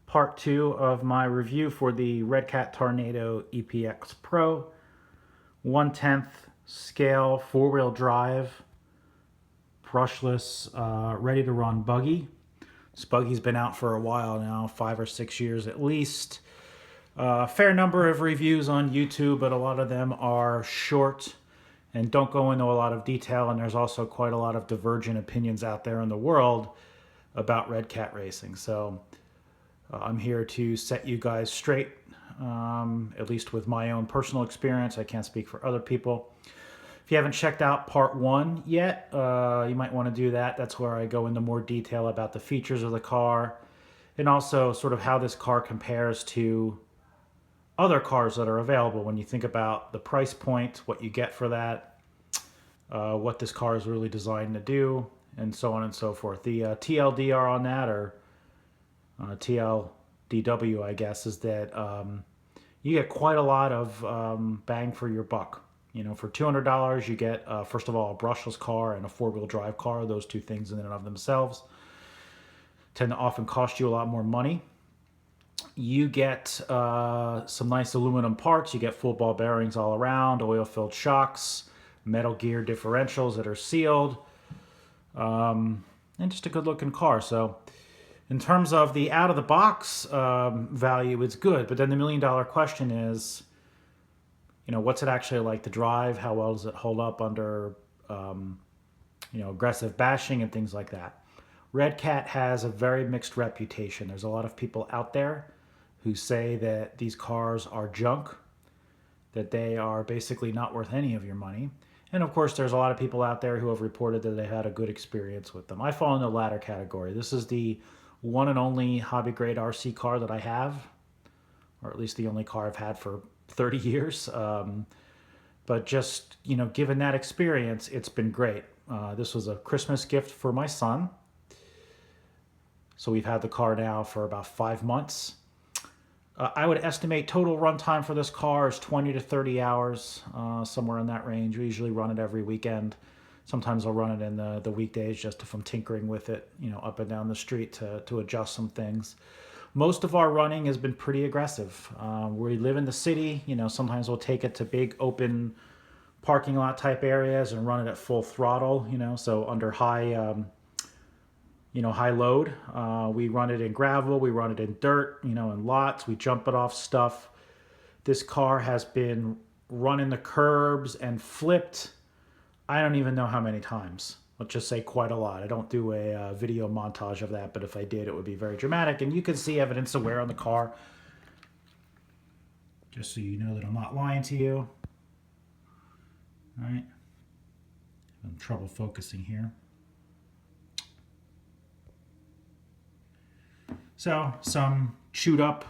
part 2 of my review for the Redcat Tornado EPX Pro 1/10 scale 4-wheel drive brushless ready to run buggy. This buggy's been out for a while now, 5 or 6 years at least. A fair number of reviews on YouTube, but a lot of them are short and don't go into a lot of detail, and there's also quite a lot of divergent opinions out there in the world about Redcat racing. So I'm here to set you guys straight, at least with my own personal experience. I can't speak for other people. If you haven't checked out part 1 yet, you might want to do that. That's where I go into more detail about the features of the car and also sort of how this car compares to other cars that are available when you think about the price point, what you get for that, what this car is really designed to do, and so on and so forth. The TLDR on that, or TLDW, I guess, is that you get quite a lot of bang for your buck. You know, for $200, you get, first of all, a brushless car and a 4-wheel drive car. Those two things in and of themselves tend to often cost you a lot more money. You get some nice aluminum parts. You get full ball bearings all around, oil-filled shocks, metal gear differentials that are sealed, and just a good-looking car. So in terms of the out-of-the-box value, it's good. But then the million-dollar question is, you know, what's it actually like to drive? How well does it hold up under, you know, aggressive bashing and things like that? Redcat has a very mixed reputation. There's a lot of people out there who say that these cars are junk, that they are basically not worth any of your money. And of course, there's a lot of people out there who have reported that they had a good experience with them. I fall in the latter category. This is the one and only hobby grade RC car that I have, or at least the only car I've had for 30 years. But just, you know, given that experience, it's been great. This was a Christmas gift for my son. So we've had the car now for about 5 months. I would estimate total runtime for this car is 20 to 30 hours, somewhere in that range. We usually run it every weekend. Sometimes I'll run it in the weekdays just if I'm tinkering with it, you know, up and down the street to adjust some things. Most of our running has been pretty aggressive. We live in the city, you know, sometimes we'll take it to big open parking lot type areas and run it at full throttle, you know, so under high load. We run it in gravel, we run it in dirt, you know, in lots, we jump it off stuff. This car has been running the curbs and flipped, I don't even know how many times. Let's just say quite a lot. I don't do a video montage of that, but if I did, it would be very dramatic. And you can see evidence of wear on the car, just so you know that I'm not lying to you. All right. Having trouble focusing here. So, some chewed up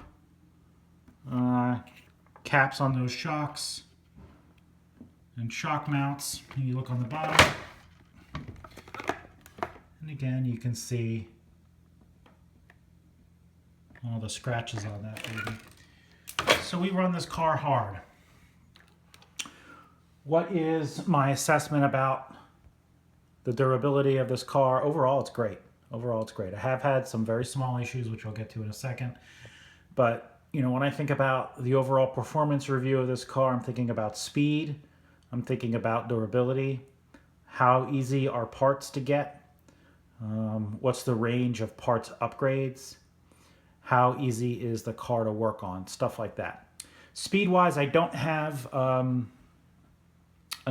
caps on those shocks and shock mounts. You look on the bottom. And again, you can see all the scratches on that baby. So we run this car hard. What is my assessment about the durability of this car? Overall, it's great. Overall, it's great. I have had some very small issues, which I'll get to in a second. But, you know, when I think about the overall performance review of this car, I'm thinking about speed. I'm thinking about durability. How easy are parts to get? What's the range of parts upgrades? How easy is the car to work on? Stuff like that. Speed-wise, I don't have a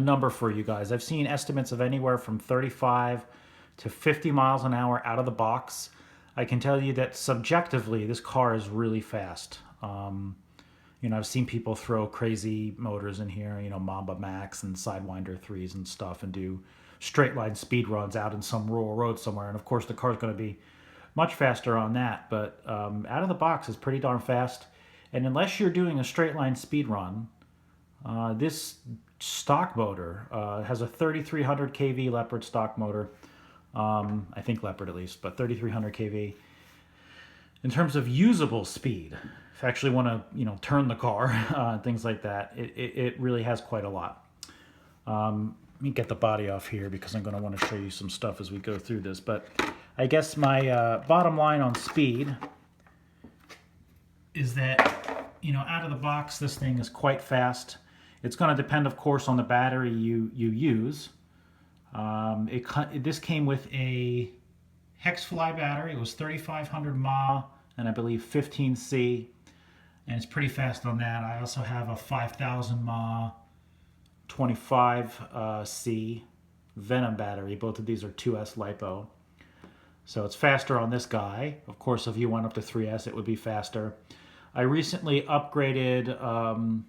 number for you guys. I've seen estimates of anywhere from 35 to 50 miles an hour out of the box. I can tell you that subjectively, this car is really fast. You know, I've seen people throw crazy motors in here, you know, Mamba Max and Sidewinder 3s and stuff, and do straight line speed runs out in some rural road somewhere. And of course, the car's going to be much faster on that, but out of the box is pretty darn fast. And unless you're doing a straight line speed run, this stock motor has a 3300 kV Leopard stock motor. I think Leopard at least, but 3300 kV. In terms of usable speed, if you actually want to, you know, turn the car, things like that, it really has quite a lot. Let me get the body off here because I'm going to want to show you some stuff as we go through this. But I guess my bottom line on speed is that, you know, out of the box, this thing is quite fast. It's going to depend, of course, on the battery you use. This came with a Hexfly battery. It was 3,500 mAh and I believe 15C, and it's pretty fast on that. I also have a 5,000 mAh 25C Venom battery. Both of these are 2S LiPo. So it's faster on this guy. Of course, if you went up to 3S, it would be faster. I recently upgraded,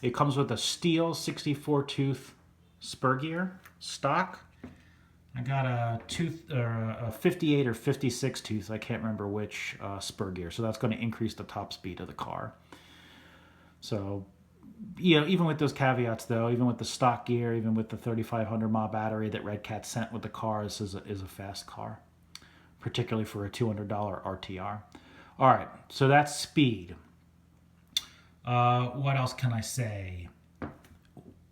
it comes with a steel 64 tooth spur gear stock. I got a 58 or 56 tooth, I can't remember which, spur gear. So that's going to increase the top speed of the car. So, you know, even with those caveats though, even with the stock gear, even with the 3,500 mAh battery that Redcat sent with the car, this is a fast car, particularly for a $200 RTR. All right, so that's speed. What else can I say?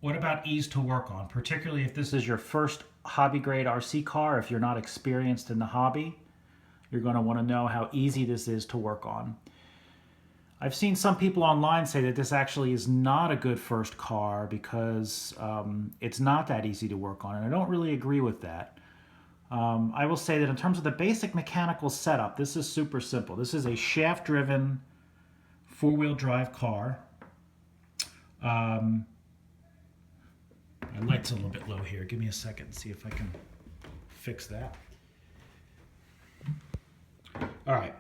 What about ease to work on? Particularly if this is your first hobby grade RC car, if you're not experienced in the hobby, you're going to want to know how easy this is to work on. I've seen some people online say that this actually is not a good first car because it's not that easy to work on, and I don't really agree with that. I will say that in terms of the basic mechanical setup, this is super simple. This is a shaft-driven four-wheel drive car. My light's a little bit low here. Give me a second and see if I can fix that. All right.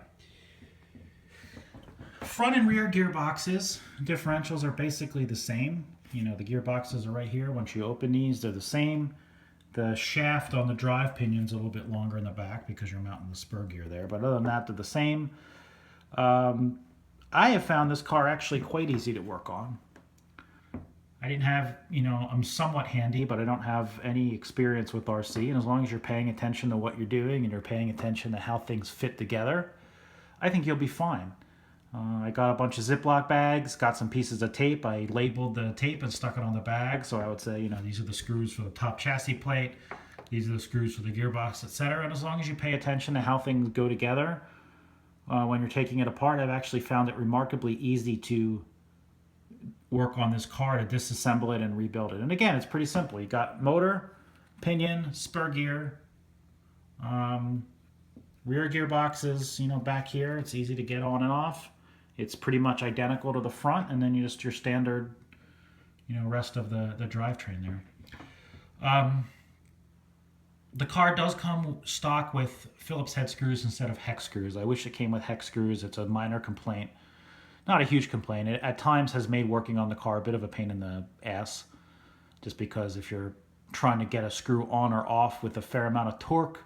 Front and rear gearboxes, differentials are basically the same. You know, the gearboxes are right here. Once you open these, they're the same. The shaft on the drive pinion's a little bit longer in the back because you're mounting the spur gear there. But other than that, they're the same. I have found this car actually quite easy to work on. I didn't have, you know, I'm somewhat handy, but I don't have any experience with RC. And as long as you're paying attention to what you're doing and you're paying attention to how things fit together, I think you'll be fine. I got a bunch of Ziploc bags, got some pieces of tape. I labeled the tape and stuck it on the bag. So I would say, you know, these are the screws for the top chassis plate. These are the screws for the gearbox, etc. And as long as you pay attention to how things go together, when you're taking it apart, I've actually found it remarkably easy to work on this car, to disassemble it and rebuild it. And again, it's pretty simple. You got motor, pinion, spur gear, rear gearboxes, you know, back here. It's easy to get on and off. It's pretty much identical to the front, and then you just your standard, you know, rest of the drivetrain there. The car does come stock with Phillips head screws instead of hex screws. I wish it came with hex screws. It's a minor complaint. Not a huge complaint. It at times has made working on the car a bit of a pain in the ass, just because if you're trying to get a screw on or off with a fair amount of torque,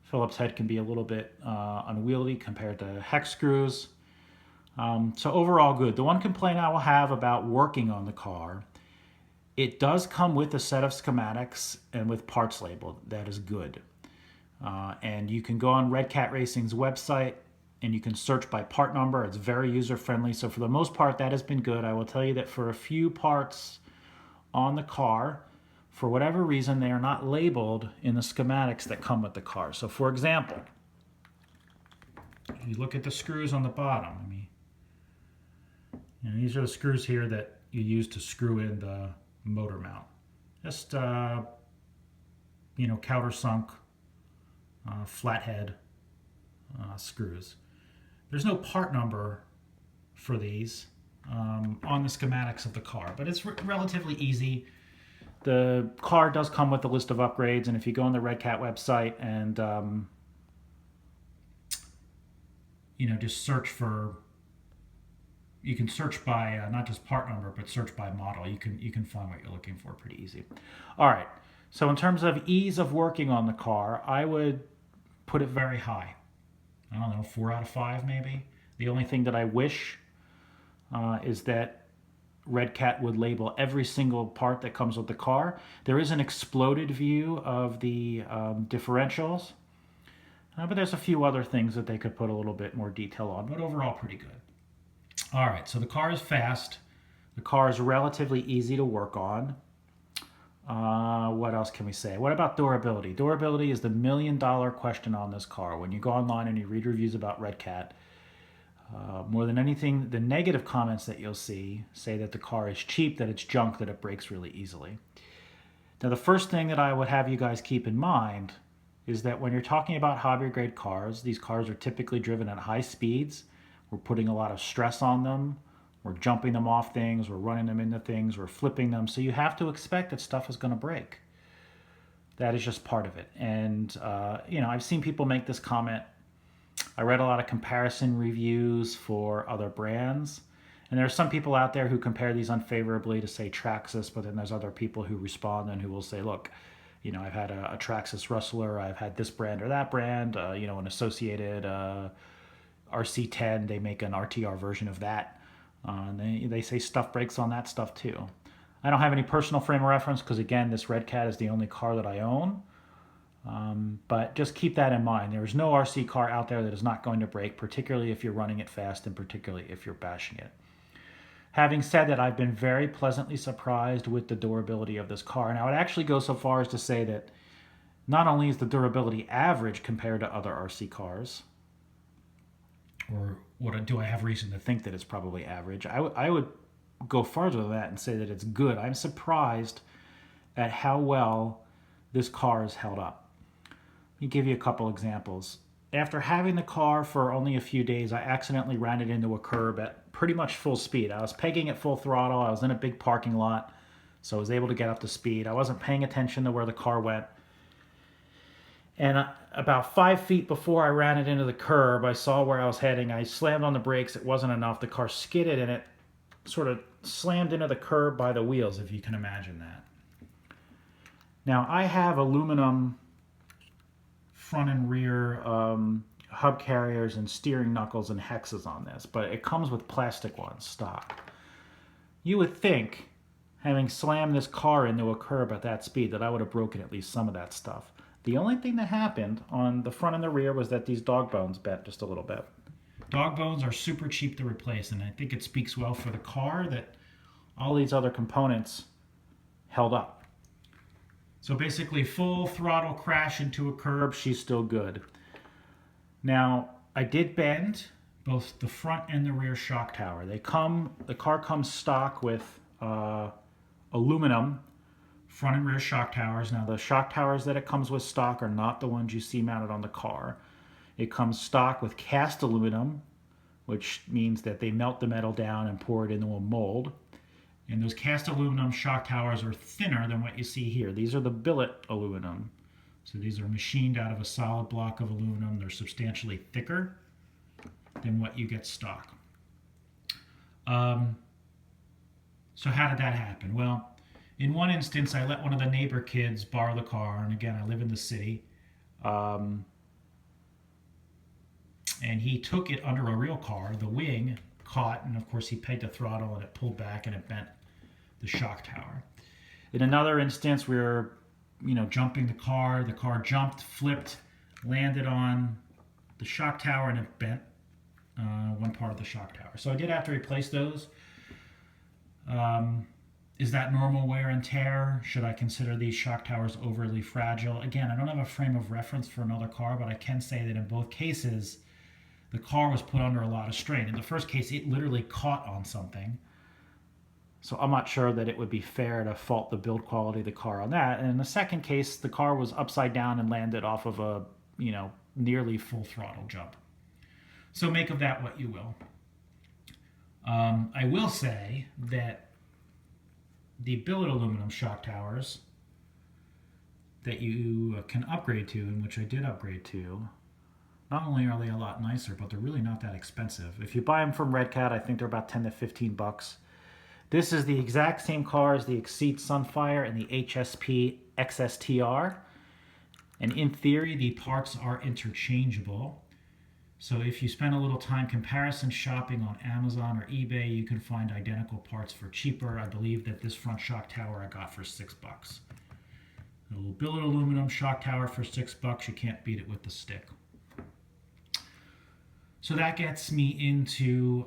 Phillips head can be a little bit unwieldy compared to hex screws. So overall good. The one complaint I will have about working on the car, it does come with a set of schematics and with parts labeled. That is good. And you can go on Redcat Racing's website and you can search by part number. It's very user-friendly. So for the most part, that has been good. I will tell you that for a few parts on the car, for whatever reason, they are not labeled in the schematics that come with the car. So for example, you look at the screws on the bottom. These are the screws here that you use to screw in the motor mount. Just, you know, countersunk, flathead screws. There's no part number for these on the schematics of the car, but it's relatively easy. The car does come with a list of upgrades, and if you go on the Redcat website and you know, just search for, you can search by not just part number, but search by model. You can find what you're looking for pretty easy. All right. So in terms of ease of working on the car, I would put it very high. I don't know, 4 out of 5 maybe. The only thing that I wish is that Redcat would label every single part that comes with the car. There is an exploded view of the differentials, but there's a few other things that they could put a little bit more detail on, but overall pretty good. All right, so the car is fast. The car is relatively easy to work on. What else can we say? What about durability? Durability is the $1 million question on this car. When you go online and you read reviews about Redcat, More than anything, the negative comments that you'll see say that the car is cheap, that it's junk, that it breaks really easily. Now, the first thing that I would have you guys keep in mind is that when you're talking about hobby grade cars, these cars are typically driven at high speeds. We're putting a lot of stress on them. We're jumping them off things. We're running them into things. We're flipping them. So you have to expect that stuff is going to break. That is just part of it. And, I've seen people make this comment. I read a lot of comparison reviews for other brands. And there are some people out there who compare these unfavorably to, say, Traxxas, but then there's other people who respond and who will say, look, I've had a Traxxas Rustler, I've had this brand or that brand, an Associated RC10, they make an RTR version of that. They say stuff breaks on that stuff too. I don't have any personal frame of reference because, again, this Redcat is the only car that I own. But just keep that in mind. There is no RC car out there that is not going to break, particularly if you're running it fast and particularly if you're bashing it. Having said that, I've been very pleasantly surprised with the durability of this car. And I would actually go so far as to say that not only is the durability average compared to other RC cars, or do I have reason to think that it's probably average? I would go farther than that and say that it's good. I'm surprised at how well this car is held up. Let me give you a couple examples. After having the car for only a few days, I accidentally ran it into a curb at pretty much full speed. I was pegging at full throttle. I was in a big parking lot, so I was able to get up to speed. I wasn't paying attention to where the car went. And about 5 feet before I ran it into the curb, I saw where I was heading. I slammed on the brakes. It wasn't enough. The car skidded and it sort of slammed into the curb by the wheels, if you can imagine that. Now, I have aluminum front and rear hub carriers and steering knuckles and hexes on this, but it comes with plastic ones stock. You would think, having slammed this car into a curb at that speed, that I would have broken at least some of that stuff. The only thing that happened on the front and the rear was that these dog bones bent just a little bit. Dog bones are super cheap to replace, and I think it speaks well for the car that all these other components held up. So basically, full throttle crash into a curb, she's still good. Now, I did bend both the front and the rear shock tower. The car comes stock with aluminum front and rear shock towers. Now, the shock towers that it comes with stock are not the ones you see mounted on the car. It comes stock with cast aluminum, which means that they melt the metal down and pour it into a mold. And those cast aluminum shock towers are thinner than what you see here. These are the billet aluminum. So these are machined out of a solid block of aluminum. They're substantially thicker than what you get stock. So how did that happen? Well, in one instance, I let one of the neighbor kids borrow the car. And again, I live in the city. And he took it under a real car. The wing caught, and of course he pegged the throttle and it pulled back and it bent the shock tower. In another instance, we were jumping the car jumped, flipped, landed on the shock tower, and it bent one part of the shock tower. So I did have to replace those. Is that normal wear and tear? Should I consider these shock towers overly fragile? Again, I don't have a frame of reference for another car, but I can say that in both cases, the car was put under a lot of strain. In the first case, it literally caught on something. So I'm not sure that it would be fair to fault the build quality of the car on that. And in the second case, the car was upside down and landed off of a, nearly full throttle jump. So make of that what you will. I will say that the billet aluminum shock towers that you can upgrade to, and which I did upgrade to, not only are they a lot nicer, but they're really not that expensive. If you buy them from Redcat, I think they're about 10 to 15 bucks. This is the exact same car as the Exceed Sunfire and the HSP XSTR. And in theory, the parts are interchangeable. So if you spend a little time comparison shopping on Amazon or eBay, you can find identical parts for cheaper. I believe that this front shock tower I got for $6. A little billet aluminum shock tower for $6. You can't beat it with the stick. So that gets me into,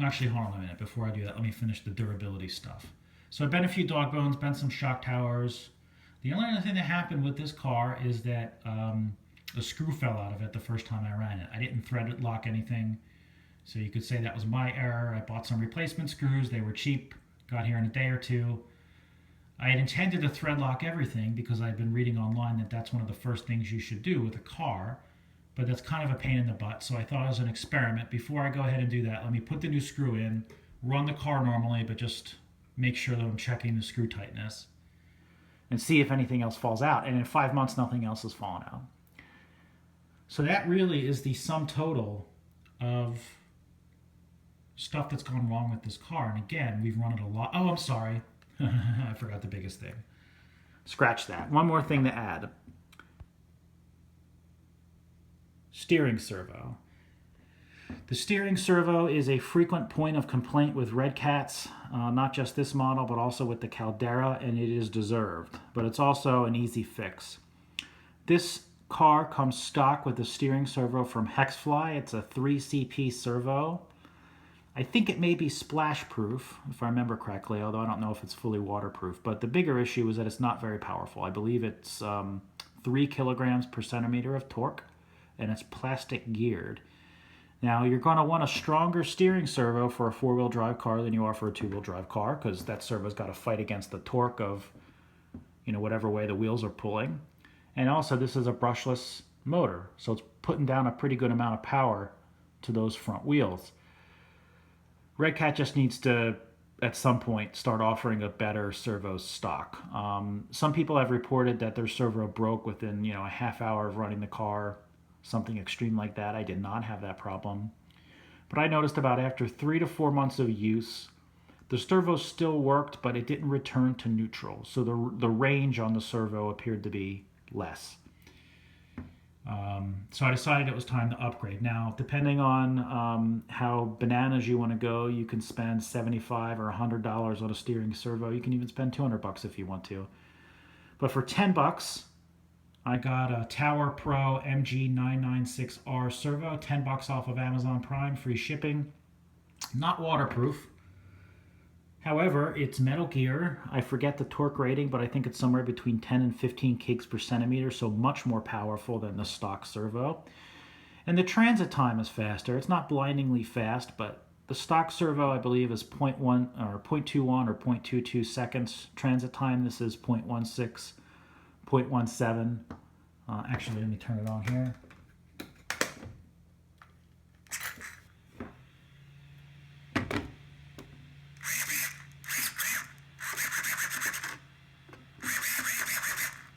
actually hold on a minute, before I do that, let me finish the durability stuff. So I bent a few dog bones, bent some shock towers. The only other thing that happened with this car is that a screw fell out of it the first time I ran it. I didn't thread lock anything, so you could say that was my error. I bought some replacement screws. They were cheap, got here in a day or two. I had intended to thread lock everything because I'd been reading online that that's one of the first things you should do with a car, but that's kind of a pain in the butt. So I thought as an experiment, before I go ahead and do that, let me put the new screw in, run the car normally, but just make sure that I'm checking the screw tightness and see if anything else falls out. And in 5 months, nothing else has fallen out. So that really is the sum total of stuff that's gone wrong with this car. And again, we've run it a lot. Oh, I'm sorry. I forgot the biggest thing. Scratch that. One more thing to add. Steering servo. The steering servo is a frequent point of complaint with Redcats, not just this model, but also with the Caldera, and it is deserved. But it's also an easy fix. This car comes stock with a steering servo from Hexfly. It's a 3CP servo. I think it may be splash proof, if I remember correctly, although I don't know if it's fully waterproof. But the bigger issue is that it's not very powerful. I believe it's 3 kilograms per centimeter of torque, and it's plastic geared. Now, you're going to want a stronger steering servo for a 4-wheel drive car than you are for a 2-wheel drive car, because that servo's got to fight against the torque of, whatever way the wheels are pulling. And also, this is a brushless motor, so it's putting down a pretty good amount of power to those front wheels. Redcat just needs to, at some point, start offering a better servo stock. Some people have reported that their servo broke within, a half hour of running the car, something extreme like that. I did not have that problem. But I noticed about after 3 to 4 months of use, the servo still worked, but it didn't return to neutral. So the range on the servo appeared to be less. So I decided it was time to upgrade. Now, depending on how bananas you want to go, you can spend $75 or $100 on a steering servo. You can even spend $200 if you want to. But for $10, I got a Tower Pro MG996R servo, $10 off of Amazon Prime, free shipping. Not waterproof. However, it's metal gear. I forget the torque rating, but I think it's somewhere between 10 and 15 kicks per centimeter, so much more powerful than the stock servo. And the transit time is faster. It's not blindingly fast, but the stock servo, I believe, is 0.1 or 0.21 or 0.22 seconds transit time. This is 0.16, 0.17. Actually, let me turn it on here.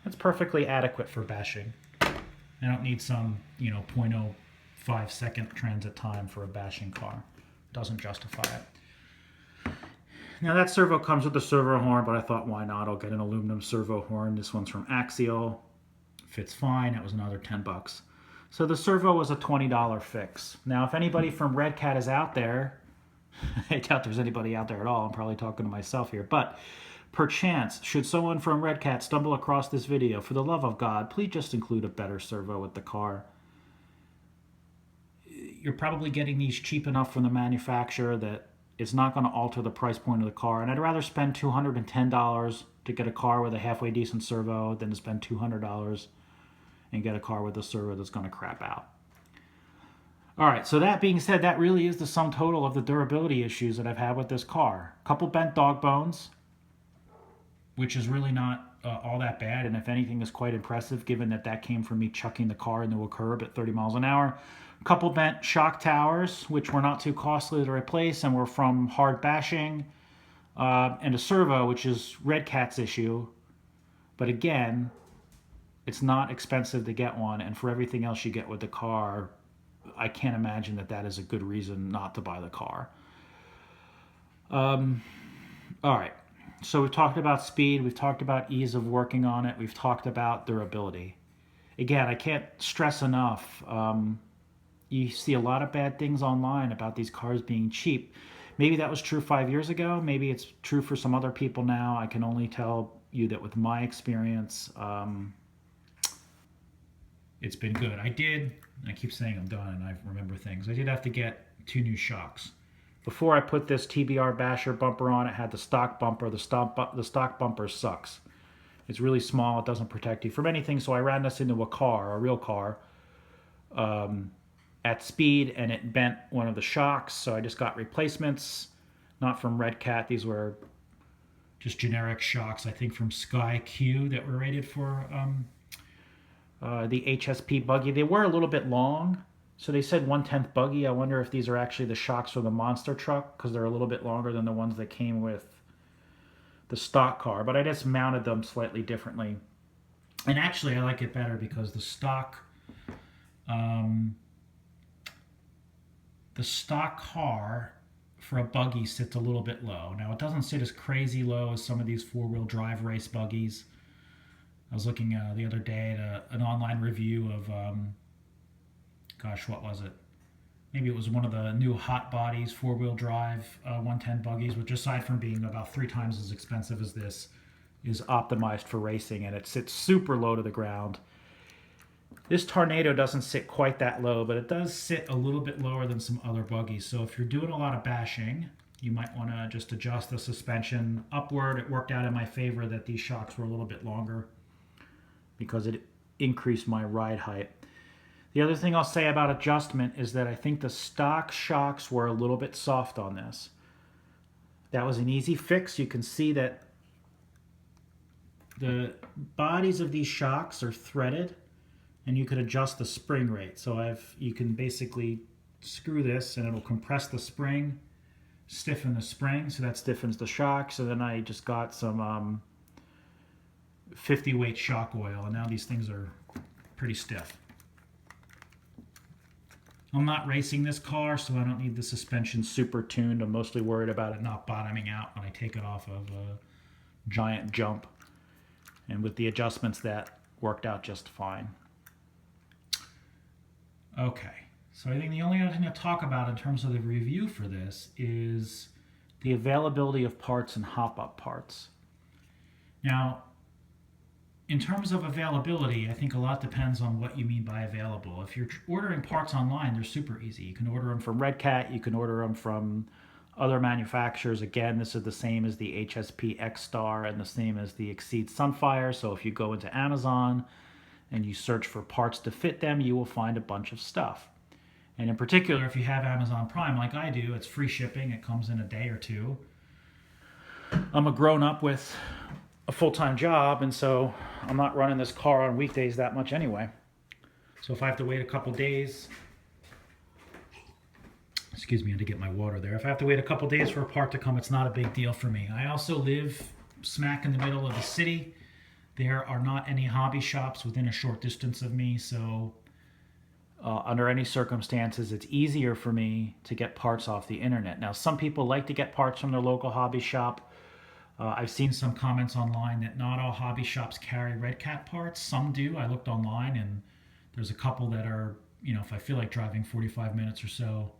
That's perfectly adequate for bashing. I don't need some, 0.05 second transit time for a bashing car. Doesn't justify it. Now that servo comes with a servo horn, but I thought, why not? I'll get an aluminum servo horn. This one's from Axial. Fits fine. That was another $10. So the servo was a $20 fix. Now, if anybody from Redcat is out there, I doubt there's anybody out there at all. I'm probably talking to myself here, but perchance, should someone from Redcat stumble across this video, for the love of God, please just include a better servo with the car. You're probably getting these cheap enough from the manufacturer that it's not going to alter the price point of the car. And I'd rather spend $210 to get a car with a halfway decent servo than to spend $200 and get a car with a servo that's going to crap out. All right, so that being said, that really is the sum total of the durability issues that I've had with this car. A couple bent dog bones, which is really not all that bad, and if anything is quite impressive given that that came from me chucking the car into a curb at 30 miles an hour. A couple bent shock towers, which were not too costly to replace and were from hard bashing, and a servo, which is Redcat's issue. But again, it's not expensive to get one, and for everything else you get with the car, I can't imagine that that is a good reason not to buy the car. All right. So we've talked about speed, we've talked about ease of working on it, we've talked about durability. Again, I can't stress enough, you see a lot of bad things online about these cars being cheap. Maybe that was true 5 years ago, maybe it's true for some other people now. I can only tell you that with my experience, it's been good. I keep saying I'm done and I remember things. I did have to get 2 new shocks. Before I put this TBR Basher bumper on, it had the stock bumper. The stock bumper sucks. It's really small. It doesn't protect you from anything. So I ran this into a car, a real car, at speed, and it bent one of the shocks. So I just got replacements, not from Redcat. These were just generic shocks, I think from Sky Q, that were rated for the HSP buggy. They were a little bit long. So they said 1/10 buggy. I wonder if these are actually the shocks for the monster truck, because they're a little bit longer than the ones that came with the stock car. But I just mounted them slightly differently. And actually I like it better because the stock car for a buggy sits a little bit low. Now it doesn't sit as crazy low as some of these four-wheel drive race buggies. I was looking the other day at an online review of, gosh, what was it? Maybe it was one of the new hot bodies, four-wheel drive 110 buggies, which aside from being about 3 times as expensive as this, is optimized for racing, and it sits super low to the ground. This Tornado doesn't sit quite that low, but it does sit a little bit lower than some other buggies. So if you're doing a lot of bashing, you might want to just adjust the suspension upward. It worked out in my favor that these shocks were a little bit longer because it increased my ride height. The other thing I'll say about adjustment is that I think the stock shocks were a little bit soft on this. That was an easy fix. You can see that the bodies of these shocks are threaded, and you could adjust the spring rate. So you can basically screw this and it'll compress the spring, stiffen the spring, so that stiffens the shock. So then I just got some 50 weight shock oil, and now these things are pretty stiff. I'm not racing this car, so I don't need the suspension super tuned. I'm mostly worried about it not bottoming out when I take it off of a giant jump. And with the adjustments, that worked out just fine. Okay, so I think the only other thing to talk about in terms of the review for this is the availability of parts and hop-up parts. Now, in terms of availability, I think a lot depends on what you mean by available. If you're ordering parts online, they're super easy. You can order them from Redcat, you can order them from other manufacturers. Again, this is the same as the HSP X-Star and the same as the Exceed Sunfire. So if you go into Amazon and you search for parts to fit them, you will find a bunch of stuff. And in particular, if you have Amazon Prime like I do, it's free shipping. It comes in a day or two. I'm a grown-up with a full-time job, and so I'm not running this car on weekdays that much anyway. So if I have to wait a couple days, excuse me, I had to get my water there. If I have to wait a couple days for a part to come, it's not a big deal for me. I also live smack in the middle of the city. There are not any hobby shops within a short distance of me, so under any circumstances, it's easier for me to get parts off the internet. Now, some people like to get parts from their local hobby shop. I've seen some comments online that not all hobby shops carry Redcat parts. Some do. I looked online, and there's a couple that are, you know, if I feel like driving 45 minutes or so,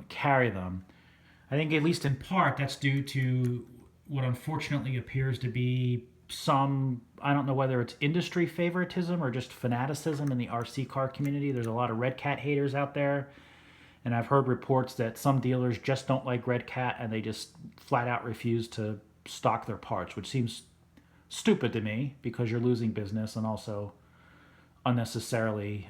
carry them. I think at least in part that's due to what unfortunately appears to be some, I don't know whether it's industry favoritism or just fanaticism in the RC car community. There's a lot of Redcat haters out there, and I've heard reports that some dealers just don't like Redcat and they just flat out refuse to stock their parts, which seems stupid to me because you're losing business and also unnecessarily,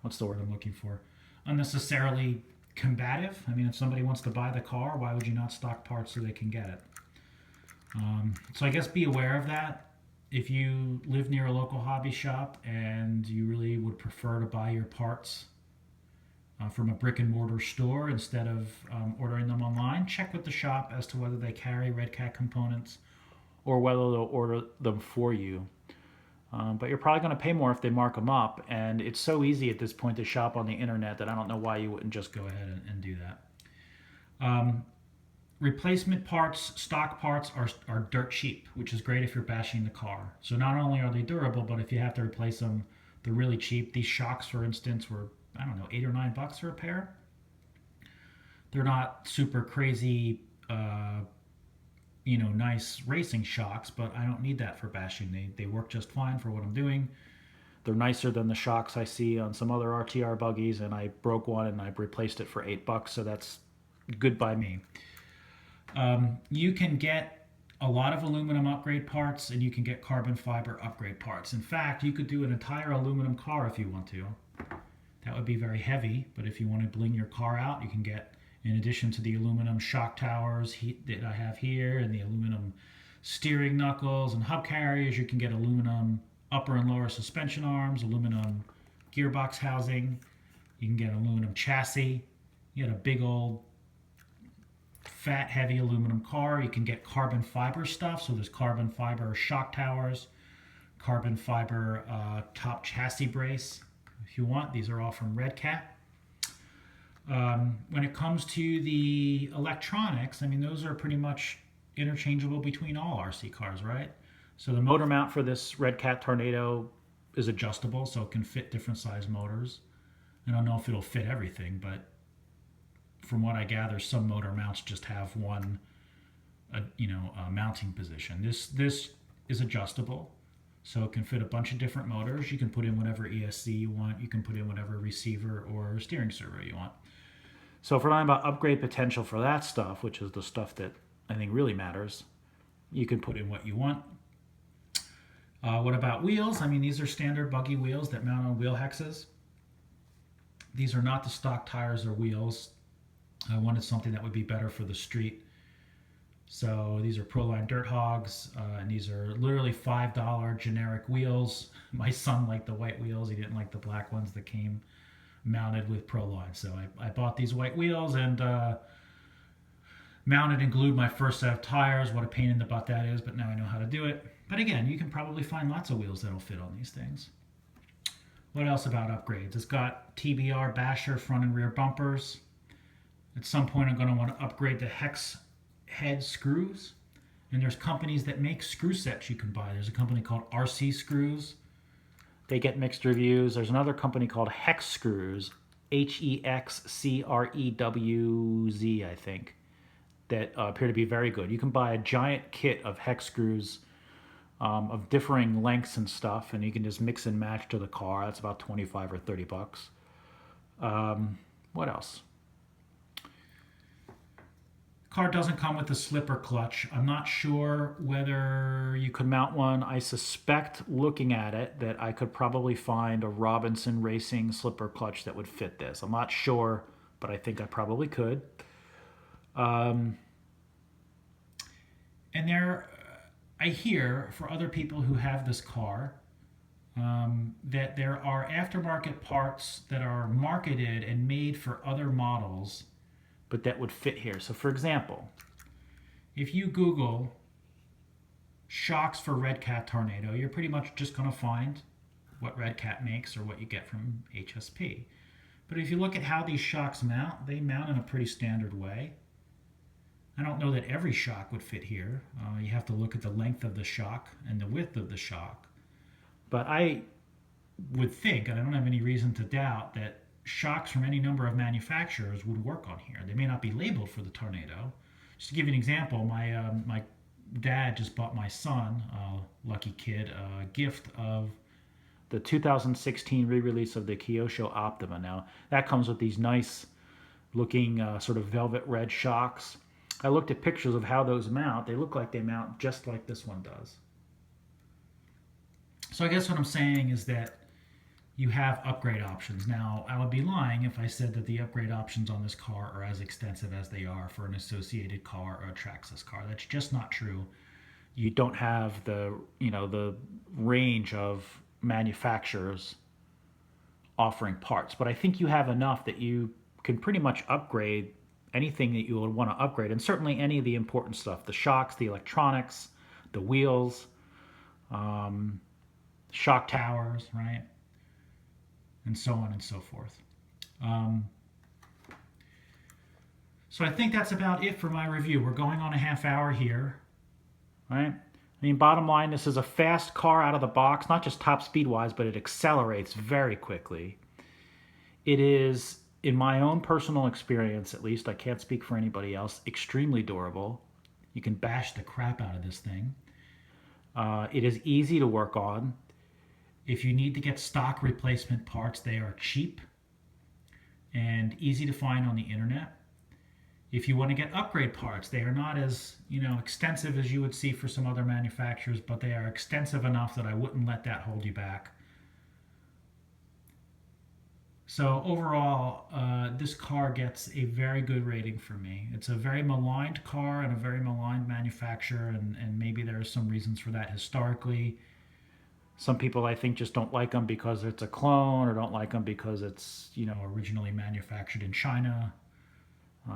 what's the word I'm looking for? Unnecessarily combative. I mean, if somebody wants to buy the car, why would you not stock parts so they can get it? So I guess be aware of that. If you live near a local hobby shop and you really would prefer to buy your parts from a brick and mortar store instead of ordering them online, check with the shop as to whether they carry Redcat components or whether they'll order them for you. But you're probably going to pay more if they mark them up, and it's so easy at this point to shop on the internet that I don't know why you wouldn't just go ahead and do that. Replacement parts, stock parts are dirt cheap, which is great if you're bashing the car. So not only are they durable, but if you have to replace them, they're really cheap. These shocks, for instance, were, I don't know, $8 or $9 for a pair. They're not super crazy, you know, nice racing shocks, but I don't need that for bashing. They work just fine for what I'm doing. They're nicer than the shocks I see on some other RTR buggies, and I broke one and I replaced it for $8, so that's good by me. You can get a lot of aluminum upgrade parts, and you can get carbon fiber upgrade parts. In fact, you could do an entire aluminum car if you want to. That would be very heavy, but if you want to bling your car out, you can get, in addition to the aluminum shock towers that I have here and the aluminum steering knuckles and hub carriers, you can get aluminum upper and lower suspension arms, aluminum gearbox housing, you can get aluminum chassis. You get a big old fat heavy aluminum car. You can get carbon fiber stuff, so there's carbon fiber shock towers, carbon fiber top chassis brace if you want. These are all from Redcat. When it comes to the electronics, I mean, those are pretty much interchangeable between all RC cars, right? So the motor mount for this Redcat Tornado is adjustable, so it can fit different size motors. I don't know if it'll fit everything, but from what I gather, some motor mounts just have one, mounting position. This is adjustable, so it can fit a bunch of different motors. You can put in whatever ESC you want. You can put in whatever receiver or steering servo you want. So if we're talking about upgrade potential for that stuff, which is the stuff that I think really matters, you can put in what you want. What about wheels? I mean, these are standard buggy wheels that mount on wheel hexes. These are not the stock tires or wheels. I wanted something that would be better for the street. So these are Proline Dirt Hogs, and these are literally $5 generic wheels. My son liked the white wheels. He didn't like the black ones that came mounted with Proline. So I bought these white wheels and mounted and glued my first set of tires. What a pain in the butt that is, but now I know how to do it. But again, you can probably find lots of wheels that'll fit on these things. What else about upgrades? It's got TBR basher front and rear bumpers. At some point, I'm going to want to upgrade the hex head screws. And there's companies that make screw sets you can buy. There's a company called RC Screws. They get mixed reviews. There's another company called Hex Screws, HEXCREWZ, I think, that appear to be very good. You can buy a giant kit of hex screws of differing lengths and stuff, and you can just mix and match to the car. That's about 25 or 30 bucks. What else? Car doesn't come with a slipper clutch. I'm not sure whether you could mount one. I suspect, looking at it, that I could probably find a Robinson Racing slipper clutch that would fit this. I'm not sure, but I think I probably could. And I hear, for other people who have this car, that there are aftermarket parts that are marketed and made for other models, but that would fit here. So for example, if you Google shocks for Redcat Tornado, you're pretty much just going to find what Redcat makes or what you get from HSP. But if you look at how these shocks mount, they mount in a pretty standard way. I don't know that every shock would fit here. You have to look at the length of the shock and the width of the shock. But I would think, and I don't have any reason to doubt, that shocks from any number of manufacturers would work on here. They may not be labeled for the Tornado. Just to give you an example, my dad just bought my son, lucky kid, a gift of the 2016 re-release of the Kyosho Optima. Now, that comes with these nice looking sort of velvet red shocks. I looked at pictures of how those mount. They look like they mount just like this one does. So I guess what I'm saying is that you have upgrade options. Now, I would be lying if I said that the upgrade options on this car are as extensive as they are for an Associated car or a Traxxas car. That's just not true. You don't have the range of manufacturers offering parts, but I think you have enough that you can pretty much upgrade anything that you would want to upgrade, and certainly any of the important stuff, the shocks, the electronics, the wheels, shock towers, right? And so on and so forth. So I think that's about it for my review. We're going on a half hour here, right? I mean, bottom line, this is a fast car out of the box, not just top speed wise, but it accelerates very quickly. It is, in my own personal experience, at least, I can't speak for anybody else, extremely durable. You can bash the crap out of this thing. It is easy to work on. If you need to get stock replacement parts, they are cheap and easy to find on the internet. If you want to get upgrade parts, they are not as, extensive as you would see for some other manufacturers, but they are extensive enough that I wouldn't let that hold you back. So overall, this car gets a very good rating for me. It's a very maligned car and a very maligned manufacturer, and maybe there are some reasons for that historically. Some people, I think, just don't like them because it's a clone, or don't like them because it's, originally manufactured in China.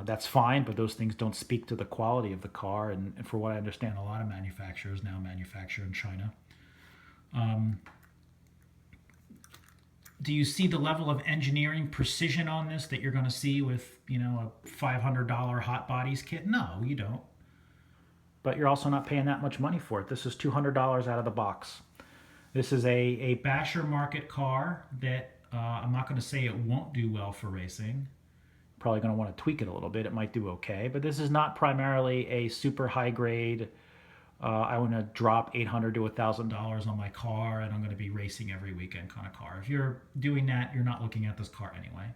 That's fine, but those things don't speak to the quality of the car. And for what I understand, a lot of manufacturers now manufacture in China. Do you see the level of engineering precision on this that you're going to see with, a $500 hot bodies kit? No, you don't. But you're also not paying that much money for it. This is $200 out of the box. This is a basher market car that I'm not going to say it won't do well for racing. Probably going to want to tweak it a little bit. It might do okay, but this is not primarily a super high grade. I want to drop $800 to $1,000 on my car, and I'm going to be racing every weekend kind of car. If you're doing that, you're not looking at this car anyway.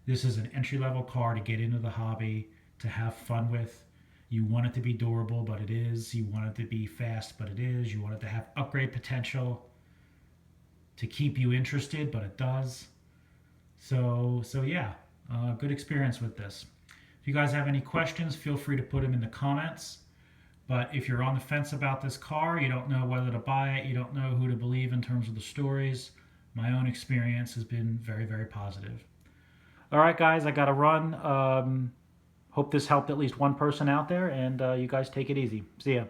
This is an entry-level car to get into the hobby, to have fun with. You want it to be durable, but it is. You want it to be fast, but it is. You want it to have upgrade potential to keep you interested, but it does. So yeah, good experience with this. If you guys have any questions, feel free to put them in the comments. But if you're on the fence about this car, you don't know whether to buy it, you don't know who to believe in terms of the stories, my own experience has been very, very positive. All right, guys, I got to run. Hope this helped at least one person out there, and you guys take it easy. See ya.